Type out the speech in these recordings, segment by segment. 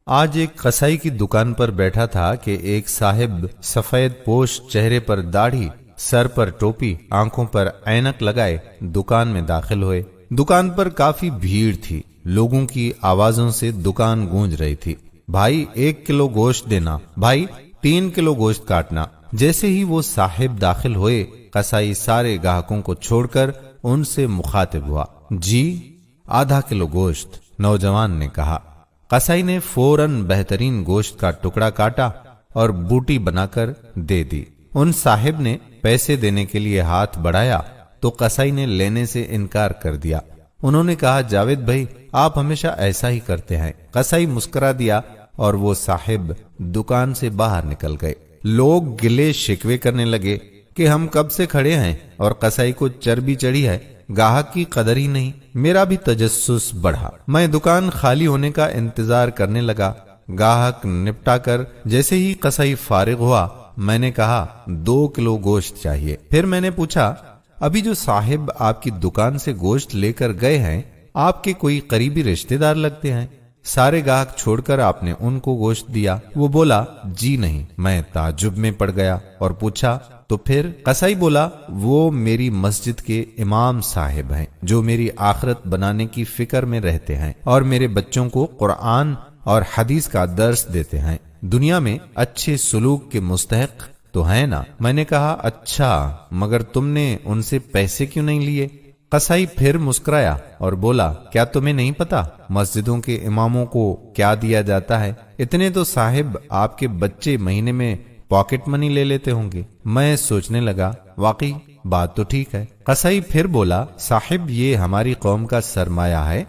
آج ایک قصائی کی دکان پر بیٹھا تھا کہ ایک صاحب سفید پوش، چہرے پر داڑھی، سر پر ٹوپی، آنکھوں پر اینک لگائے دکان میں داخل ہوئے۔ دکان پر کافی بھیڑ تھی، لوگوں کی آوازوں سے دکان گونج رہی تھی۔ بھائی 1 کلو گوشت دینا، بھائی 3 کلو گوشت کاٹنا۔ جیسے ہی وہ صاحب داخل ہوئے، قصائی سارے گاہکوں کو چھوڑ کر ان سے مخاطب ہوا۔ جی ½ کلو گوشت، نوجوان نے کہا۔ قصائی نے فوراً بہترین گوشت کا ٹکڑا کاٹا اور بوٹی بنا کر دے دی۔ ان صاحب نے پیسے دینے کے لیے ہاتھ بڑھایا تو قصائی نے لینے سے انکار کر دیا۔ انہوں نے کہا، جاوید بھائی آپ ہمیشہ ایسا ہی کرتے ہیں۔ قصائی مسکرا دیا اور وہ صاحب دکان سے باہر نکل گئے۔ لوگ گلے شکوے کرنے لگے کہ ہم کب سے کھڑے ہیں اور قصائی کو چربی چڑھی ہے، گاہک کی قدر ہی نہیں۔ میرا بھی تجسس بڑھا، میں دکان خالی ہونے کا انتظار کرنے لگا۔ گاہک نپٹا کر جیسے ہی قصائی فارغ ہوا، میں نے کہا 2 کلو گوشت چاہیے۔ پھر میں نے پوچھا، ابھی جو صاحب آپ کی دکان سے گوشت لے کر گئے ہیں آپ کے کوئی قریبی رشتہ دار لگتے ہیں؟ سارے گاہک چھوڑ کر آپ نے ان کو گوشت دیا؟ وہ بولا، جی نہیں۔ میں تعجب میں پڑ گیا اور پوچھا، تو پھر؟ قصائی بولا، وہ میری مسجد کے امام صاحب ہیں جو میری آخرت بنانے کی فکر میں رہتے ہیں اور میرے بچوں کو قرآن اور حدیث کا درس دیتے ہیں۔ دنیا میں اچھے سلوک کے مستحق تو ہیں نا۔ میں نے کہا، اچھا، مگر تم نے ان سے پیسے کیوں نہیں لیے؟ قصائی پھر مسکرایا اور بولا، کیا تمہیں نہیں پتا مسجدوں کے اماموں کو کیا دیا جاتا ہے؟ اتنے تو صاحب آپ کے بچے مہینے میں پاکٹ منی لے لیتے ہوں گے۔ میں سوچنے لگا، واقعی بات تو ٹھیک ہے۔ قصائی پھر بولا، صاحب یہ ہماری قوم کا سرمایہ ہے،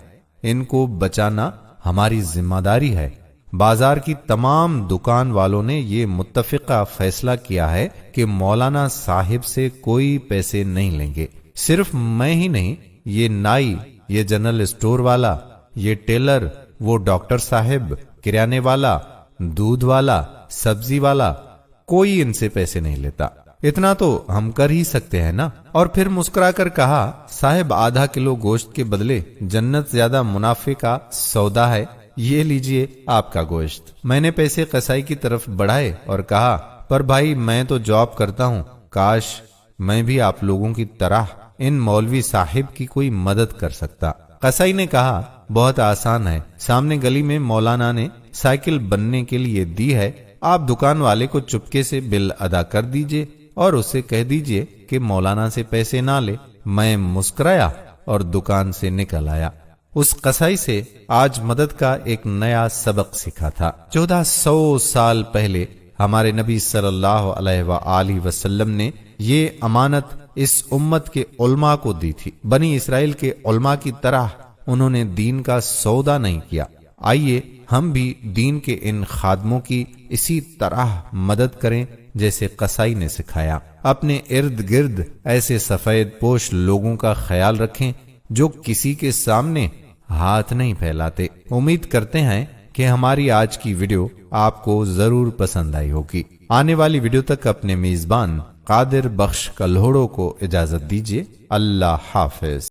ان کو بچانا ہماری ذمہ داری ہے۔ بازار کی تمام دکان والوں نے یہ متفقہ فیصلہ کیا ہے کہ مولانا صاحب سے کوئی پیسے نہیں لیں گے۔ صرف میں ہی نہیں، یہ نائی، یہ جنرل اسٹور والا، یہ ٹیلر، وہ ڈاکٹر صاحب، کریانے والا، دودھ والا، سبزی والا، کوئی ان سے پیسے نہیں لیتا۔ اتنا تو ہم کر ہی سکتے ہیں نا۔ اور پھر مسکرا کر کہا، صاحب ½ کلو گوشت کے بدلے جنت زیادہ منافع کا سودا ہے، یہ لیجئے آپ کا گوشت۔ میں نے پیسے قصائی کی طرف بڑھائے اور کہا، پر بھائی میں تو جاب کرتا ہوں، کاش میں بھی آپ لوگوں کی طرح ان مولوی صاحب کی کوئی مدد کر سکتا۔ قصائی نے کہا، بہت آسان ہے، سامنے گلی میں مولانا نے سائیکل بننے کے لیے دی ہے، آپ دکان والے کو چپکے سے بل ادا کر دیجئے اور اسے کہہ دیجئے کہ مولانا سے پیسے نہ لے۔ میں مسکرایا اور دکان سے نکل آیا۔ اس قصائی سے آج مدد کا ایک نیا سبق سیکھا تھا۔ 1400 سال پہلے ہمارے نبی صلی اللہ علیہ وآلہ وسلم نے یہ امانت اس امت کے علماء کو دی تھی۔ بنی اسرائیل کے علماء کی طرح انہوں نے دین کا سودا نہیں کیا۔ آئیے ہم بھی دین کے ان خادموں کی اسی طرح مدد کریں جیسے قصائی نے سکھایا۔ اپنے ارد گرد ایسے سفید پوش لوگوں کا خیال رکھیں جو کسی کے سامنے ہاتھ نہیں پھیلاتے۔ امید کرتے ہیں کہ ہماری آج کی ویڈیو آپ کو ضرور پسند آئی ہوگی۔ آنے والی ویڈیو تک اپنے میزبان قادر بخش کلہوڑو کو اجازت دیجیے۔ اللہ حافظ۔